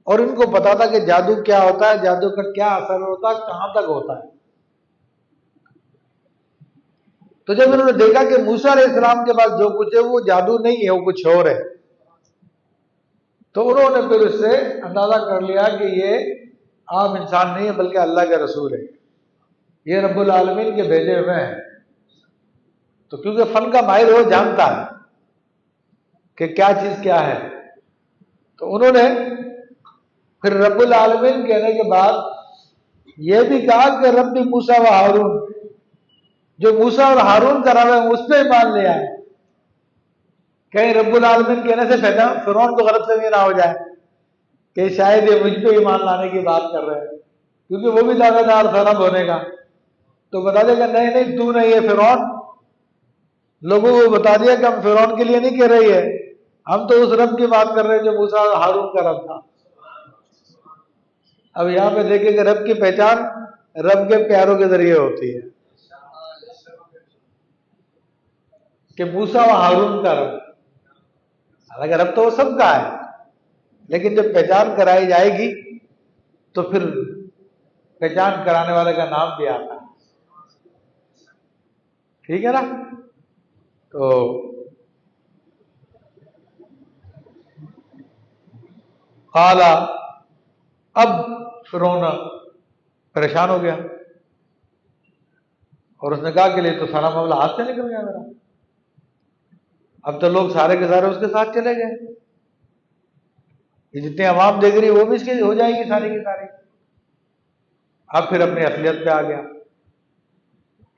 اور ان کو پتا تھا کہ جادو کیا ہوتا ہے، جادو کا کیا اثر ہوتا ہے، کہاں تک ہوتا ہے. تو جب انہوں نے دیکھا کہ موسیٰ علیہ السلام کے پاس جو کچھ ہے وہ جادو نہیں ہے، وہ کچھ اور ہے، تو انہوں نے پھر اس سے اندازہ کر لیا کہ یہ عام انسان نہیں ہے بلکہ اللہ کے رسول ہے، یہ رب العالمین کے بھیجے ہوئے ہیں. تو کیونکہ فن کا ماہر وہ جانتا ہے کہ کیا چیز کیا ہے، تو انہوں نے پھر رب العالمین کہنے کے بعد یہ بھی کہا کہ رب موسیٰ و ہارون، جو موسیٰ اور ہارون کا رب ہے اس پہ ایمان لے آئے. کہیں رب العالمین کہنے سے فرعون کو غلط فہمی نہ ہو جائے کہ شاید یہ مجھ پہ ایمان لانے کی بات کر رہے ہیں، کیونکہ وہ بھی دعوے دار تھا رب ہونے کا. تو بتا دے گا نہیں نہیں تو نہیں ہے فرعون. لوگوں کو بتا دیا کہ ہم فرعون کے لیے نہیں کہہ رہی ہے، ہم تو اس رب کی بات کر رہے ہیں جو موسیٰ اور ہارون کا رب تھا. اب یہاں پہ دیکھیں کہ رب کی پہچان رب کے پیاروں کے ذریعے ہوتی ہے کہ موسیٰ و ہارون کا رب. حالانکہ رب تو وہ سب کا ہے لیکن جب پہچان کرائی جائے گی تو پھر پہچان کرانے والے کا نام بھی آتا ہے. ٹھیک ہے نا؟ تو قال، اب فرعون پریشان ہو گیا اور اس نے کہا کہ تو سارا معاملہ ہاتھ سے نکل گیا میرا، اب تو لوگ سارے کے سارے اس کے ساتھ چلے گئے، یہ جتنے عوام دیکھ رہی وہ بھی اس کی ہو جائے گی ساری کی ساری. اب پھر اپنی اصلیت پہ آ گیا.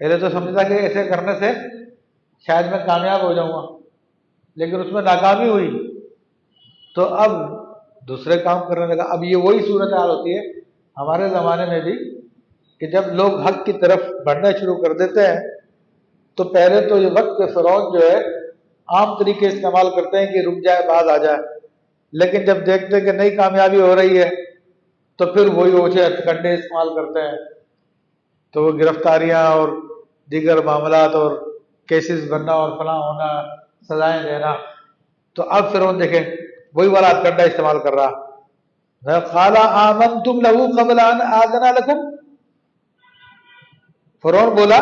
پہلے تو سمجھتا کہ ایسے کرنے سے شاید میں کامیاب ہو جاؤں گا، لیکن اس میں ناکامی ہوئی تو اب دوسرے کام کرنے لگا. اب یہ وہی صورتحال ہوتی ہے ہمارے زمانے میں بھی کہ جب لوگ حق کی طرف بڑھنا شروع کر دیتے ہیں تو پہلے تو یہ وقت کے فرعون جو ہے عام طریقے استعمال کرتے ہیں کہ رک جائے باز آ جائے، لیکن جب دیکھتے ہیں کہ نئی کامیابی ہو رہی ہے تو پھر وہی اوچھے کنڈے استعمال کرتے ہیں. تو وہ گرفتاریاں اور دیگر معاملات اور کیسز بننا اور فلاں ہونا، سزائیں دینا. تو اب فرعون دیکھیں وہی والا کنڈا استعمال کر رہا. قال آمنتم له قبل ان آذن لكم. فرعون بولا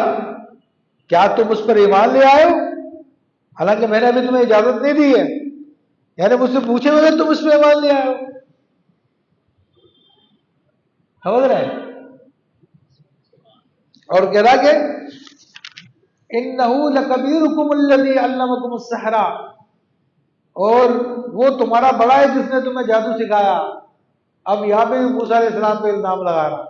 کیا تم اس پر ایمان لے آئے ہو حالانکہ میں نے ابھی تمہیں اجازت نہیں دی ہے، یعنی مجھ سے پوچھے بغیر تم اس پہ ایمان لے آئے ہو. سمجھ رہے ہیں؟ اور کہہ رہا کہ انه لکبیرکم الذی علمکم السحر، اور وہ تمہارا بڑا ہے جس نے تمہیں جادو سکھایا. اب یہاں پہ بھی موسیٰ علیہ السلام پہ الزام لگا رہا،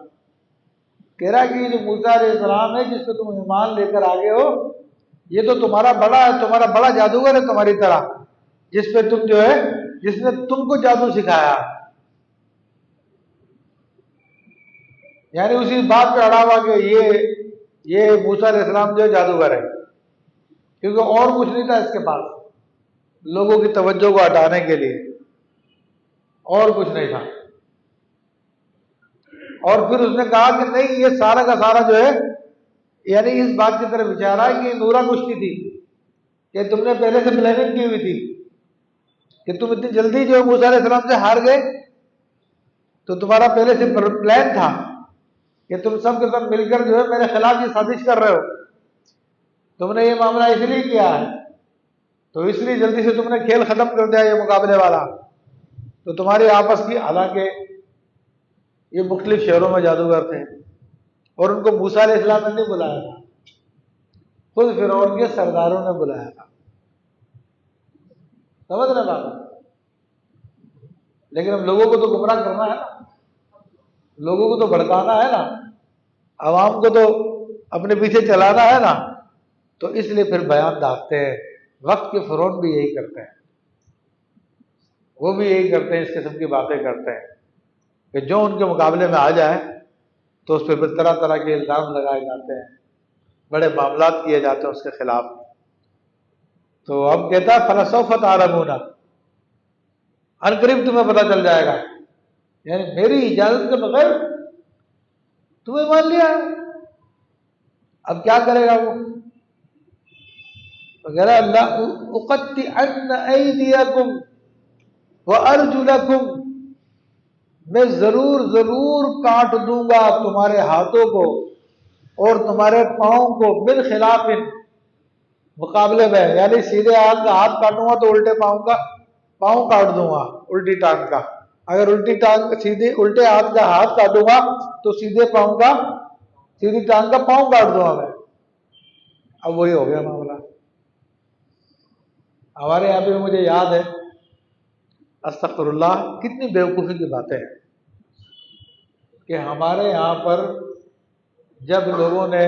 کہہ رہا کہ یہ جو موسیٰ علیہ السلام ہے جس پہ تم ایمان لے کر آگے ہو یہ تو تمہارا بڑا ہے، تمہارا بڑا جادوگر ہے تمہاری طرح، جس پہ تم جو ہے جس نے تم کو جادو سکھایا. یعنی اسی بات پہ اڑا ہوا کہ یہ موسیٰ علیہ السلام جو ہے جادوگر ہے، کیونکہ اور کچھ نہیں تھا اس کے پاس لوگوں کی توجہ کو ہٹانے کے لیے، اور کچھ نہیں تھا. اور پھر اس نے کہا کہ نہیں یہ سارا کا سارا جو ہے یعنی اس بات کی طرف اشارہ ہے کہ نورا کشتی تھی کہ تم نے پہلے سے پلاننگ کی ہوئی تھی کہ تم اتنی جلدی جو ہے موسیٰ علیہ السلام سے ہار گئے، تو تمہارا پہلے سے پلان تھا کہ تم سب کے سب مل کر جو ہے میرے خلاف یہ سازش کر رہے ہو، تم نے یہ معاملہ اس لیے کیا ہے، تو اس لیے جلدی سے تم نے کھیل ختم کر دیا یہ مقابلے والا. تو تمہاری آپس کی، حالانکہ یہ مختلف شہروں میں جادوگر تھے اور ان کو موسیٰ علیہ السلام نے نہیں بلایا تھا، خود فرعون کے سرداروں نے بلایا تھا. سمجھ رہے بات؟ لیکن اب لوگوں کو تو گمراہ کرنا ہے نا، لوگوں کو تو بھڑکانا ہے نا، عوام کو تو اپنے پیچھے چلانا ہے نا، تو اس لیے پھر بیان داغتے ہیں. وقت کے فرعون بھی یہی کرتے ہیں، وہ بھی یہی کرتے ہیں، اس قسم کی باتیں کرتے ہیں کہ جو ان کے مقابلے میں آ جائے تو اس پہ پھر طرح طرح کے الزام لگائے جاتے ہیں، بڑے معاملات کیے جاتے ہیں اس کے خلاف. تو اب کہتا ہے فَلَسَوْفَ تَعْلَمُونَ، ان قریب تمہیں پتہ چل جائے گا، یعنی میری اجازت کے بغیر تمہیں مان لیا ہے. اب کیا کرے گا وہ؟ وغیرہ اللہ اقطعن ایدیکم وارجلکم، میں ضرور ضرور کاٹ دوں گا تمہارے ہاتھوں کو اور تمہارے پاؤں کو، بالخلاف، مقابلے میں، یعنی سیدھے ہاتھ کا ہاتھ کاٹوں گا تو الٹے پاؤں کا پاؤں کاٹ دوں گا، الٹی ٹانگ کا. اگر الٹی ٹانگ سیدھے الٹے ہاتھ کا ہاتھ کاٹوں گا تو سیدھے پاؤں کا سیدھی ٹانگ کا پاؤں کاٹ دوں گا میں. اب وہی ہو گیا معاملہ. ہمارے یہاں پہ مجھے یاد ہے، استغفر اللہ، کتنی بیوقوفی کی باتیں ہیں کہ ہمارے یہاں پر جب لوگوں نے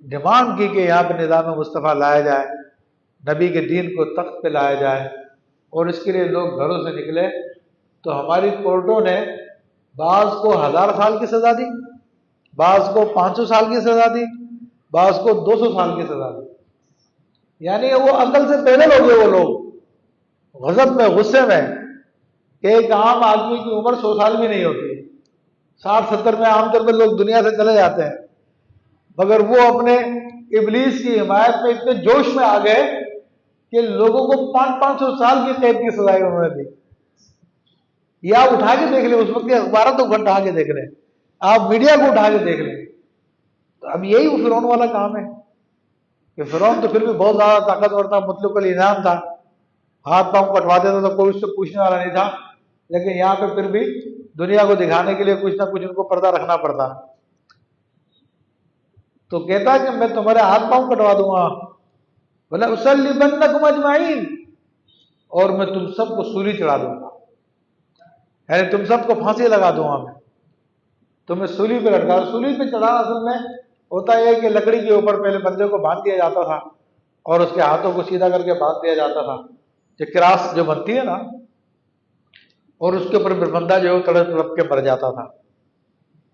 ڈیمانڈ کی کہ یہاں پہ نظام مصطفیٰ لایا جائے، نبی کے دین کو تخت پہ لایا جائے، اور اس کے لیے لوگ گھروں سے نکلے، تو ہماری کورٹوں نے بعض کو 1000 سال کی سزا دی، بعض کو 500 سال کی سزا دی، بعض کو 200 سال کی سزا دی. یعنی وہ عقل سے پہلے ہو گئے، وہ لوگ غضب میں، غصے میں، کہ ایک عام آدمی کی عمر 100 سال بھی نہیں ہوتی، 60-70 میں عام طور پہ لوگ دنیا سے چلے جاتے ہیں، مگر وہ اپنے ابلیس کی حمایت میں اتنے جوش میں آ گئے کہ لوگوں کو 500 سال کی قید کی سزائیں انہوں نے دی. یا آپ اٹھا کے دیکھ لیں، اس وقت کے اخبارات کو اٹھا کے دیکھ لیں، آپ میڈیا کو اٹھا کے دیکھ لیں. تو اب یہی فرعون والا کام ہے کہ فرعون تو پھر بھی بہت زیادہ طاقتور تھا، مطلق الانعام تھا، ہاتھ پاؤں کٹوا دیتا تو کوئی اس سے پوچھنے والا نہیں تھا. لیکن یہاں پہ پھر بھی دنیا کو دکھانے کے لیے کچھ نہ کچھ ان کو پردہ رکھنا پڑتا. تو کہتا کہ میں تمہارے ہاتھ پاؤں کٹوا دوں گا، بولے اسلبنکم اجمعین، اور میں تم سب کو سولی چڑھا دوں گا، یعنی تم سب کو پھانسی لگا دوں گا، میں تمہیں سولی پہ لٹکا. سولی پہ چڑھانا اصل میں ہوتا ہے کہ لکڑی کے اوپر پہلے بندے کو باندھ دیا جاتا تھا اور اس کے ہاتھوں کو سیدھا کر کے باندھ دیا جاتا تھا، جو کراس جو بنتی ہے نا، اور اس کے اوپر پھر بندہ جو ہے تڑپ تڑپ کے مر جاتا تھا.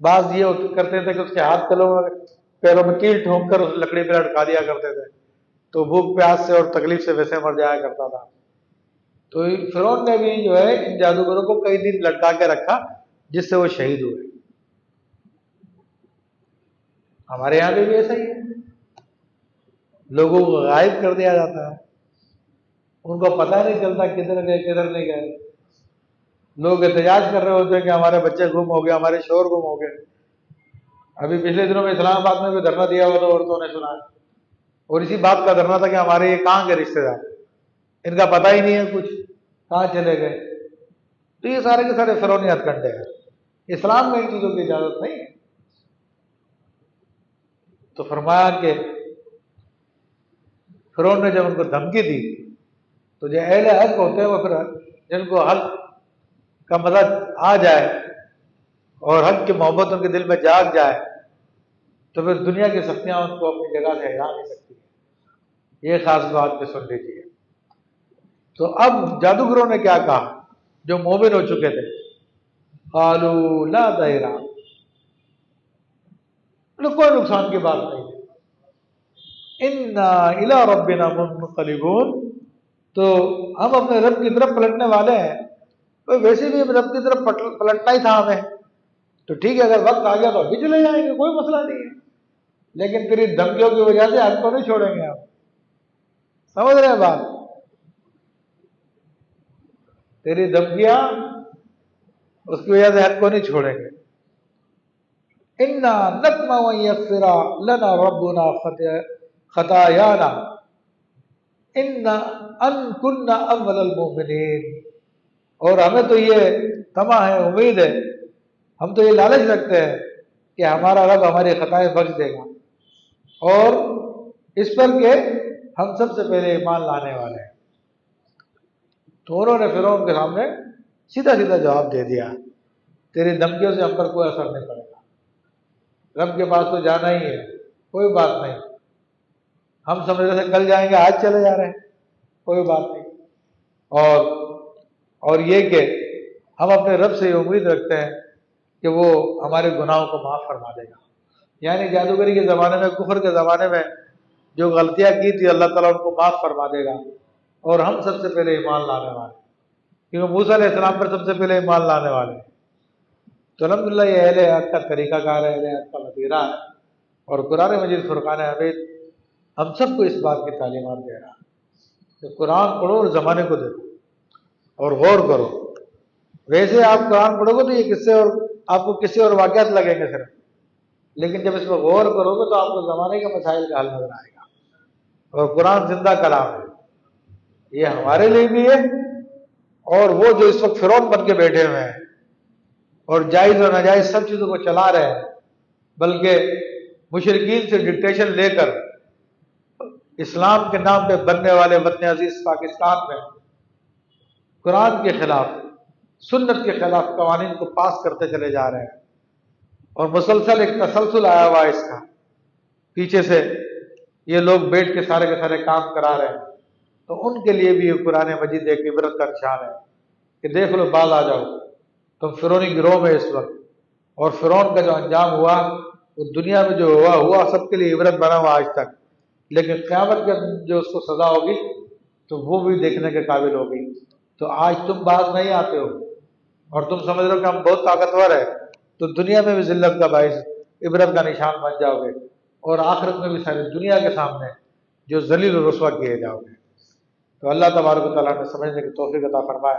بعض یہ کرتے تھے کہ اس کے ہاتھ پیروں میں کیل ٹھونک کر اس لکڑی پہ لٹکا دیا کرتے تھے، تو بھوک پیاس سے اور تکلیف سے ویسے مر جایا کرتا تھا. تو فرعون نے بھی جو ہے ان جادوگروں کو کئی دن لٹکا کے رکھا جس سے وہ شہید ہوئے. ہمارے یہاں بھی ایسا ہی ہے، لوگوں کو غائب کر دیا جاتا ہے، ان کو پتہ نہیں چلتا کدھر گئے کدھر نہیں گئے. لوگ احتجاج کر رہے ہوتے ہیں کہ ہمارے بچے گم ہو گئے، ہمارے شوہر گم ہو گئے. ابھی پچھلے دنوں میں اسلام آباد میں بھی دھرنا دیا ہوا تھا عورتوں نے، سنا ہے، اور اسی بات کا دھرنا تھا کہ ہمارے یہ کہاں کے رشتے دار، ان کا پتہ ہی نہیں ہے کچھ، کہاں چلے گئے. تو یہ سارے کے سارے فرعونی ہتھ کنڈے ہیں، اسلام میں ان چیزوں کی اجازت نہیں ہے. تو فرمایا کہ فرعون نے جب ان کو دھمکی دی تو جو اہل حق ہوتے ہیں وہ پھر جن کو حق کا مزہ آ جائے اور حق کی محبت ان کے دل میں جاگ جائے تو پھر دنیا کی سختیاں ان کو اپنی جگہ سے ہلا نہیں سکتی. یہ خاص بات پہ سن لیجیے. تو اب جادوگروں نے کیا کہا جو مومن ہو چکے تھے؟ قالوا لا ضیرا، کوئی نقصان کی بات نہیں ہے، انا الی ربنا منقلبون، تو ہم اپنے رب کی طرف پلٹنے والے ہیں. ویسے بھی رب کی طرف پلٹنا ہی تھا ہمیں، تو ٹھیک ہے، اگر وقت آ گیا تو ابھی چلے جائیں گے، کوئی مسئلہ نہیں ہے. لیکن تیری دھمکیوں کی وجہ سے حق کو نہیں چھوڑیں گے. آپ سمجھ رہے ہیں بات؟ تیری دھمکیاں اس کی وجہ سے حق کو نہیں چھوڑیں گے. انا نطمع ان یغفر لنا ربنا خطایانا ان كنا اول المؤمنین. اور ہمیں تو یہ طمع ہے، امید ہے، ہم تو یہ لالچ رکھتے ہیں کہ ہمارا رب ہماری خطائیں بخش دے گا، اور اس پر کہ ہم سب سے پہلے ایمان لانے والے ہیں۔ تو انہوں نے فرعون کے سامنے سیدھا سیدھا جواب دے دیا، تیری دھمکیوں سے ہم پر کوئی اثر نہیں پڑے گا، رب کے پاس تو جانا ہی ہے، کوئی بات نہیں، ہم سمجھ رہے تھے کل جائیں گے، آج چلے جا رہے ہیں، کوئی بات نہیں۔ اور یہ کہ ہم اپنے رب سے یہ امید رکھتے ہیں کہ وہ ہمارے گناہوں کو معاف فرما دے گا۔ یعنی جادوگری کے زمانے میں، کفر کے زمانے میں جو غلطیاں کی تھی اللہ تعالیٰ ان کو معاف فرما دے گا، اور ہم سب سے پہلے ایمان لانے والے ہیں، کیونکہ موسیٰ علیہ السلام پر سب سے پہلے ایمان لانے والے ہیں۔ تو الحمدللہ یہ اہل حق کا طریقہ کار ہے، اہل حق کا وتیرہ ہے، اور قرآن مجید فرقان حمید ہم سب کو اس بات کی تعلیمات دے رہا ہے کہ قرآن پڑھو اور زمانے کو دیکھو اور غور کرو۔ ویسے آپ قرآن پڑھو گے تو یہ قصے اور آپ کو قصے اور واقعات لگیں گے صرف، لیکن جب اس میں غور کرو گے تو آپ کو زمانے کے مسائل کا حل نظر آئے گا۔ اور قرآن زندہ کلام ہے، یہ ہمارے لیے بھی ہے، اور وہ جو اس وقت فرعون بن کے بیٹھے ہوئے ہیں اور جائز اور ناجائز سب چیزوں کو چلا رہے ہیں، بلکہ مشرکین سے ڈکٹیشن لے کر اسلام کے نام پہ بننے والے وطن عزیز پاکستان میں قرآن کے خلاف، سنت کے خلاف قوانین کو پاس کرتے چلے جا رہے ہیں، اور مسلسل ایک تسلسل آیا ہوا ہے اس کا، پیچھے سے یہ لوگ بیٹھ کے سارے کام کرا رہے ہیں۔ تو ان کے لیے بھی یہ قرآن مجید ایک عبرت کا نشان ہے کہ دیکھ لو، باز آ جاؤ، تم فرعونی گروہ میں اس وقت، اور فرعون کا جو انجام ہوا وہ دنیا میں جو ہوا سب کے لیے عبرت بنا ہوا آج تک، لیکن قیامت کے جو اس کو سزا ہوگی تو وہ بھی دیکھنے کے قابل ہوگی۔ تو آج تم باز نہیں آتے ہو اور تم سمجھ رہے ہو کہ ہم بہت طاقتور ہیں، تو دنیا میں بھی ذلت کا باعث، عبرت کا نشان بن جاؤ گے، اور آخرت میں بھی ساری دنیا کے سامنے جو ذلیل و رسوا کیے جاؤ گے۔ تو اللہ تبارک و تعالیٰ نے سمجھنے کی توفیق عطا فرمائے،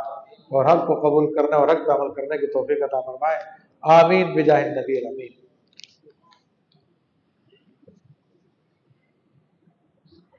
اور حق کو قبول کرنے اور حق پہ عمل کرنے کی توفیق عطا فرمائے۔ آمین بجاہ النبی الامین۔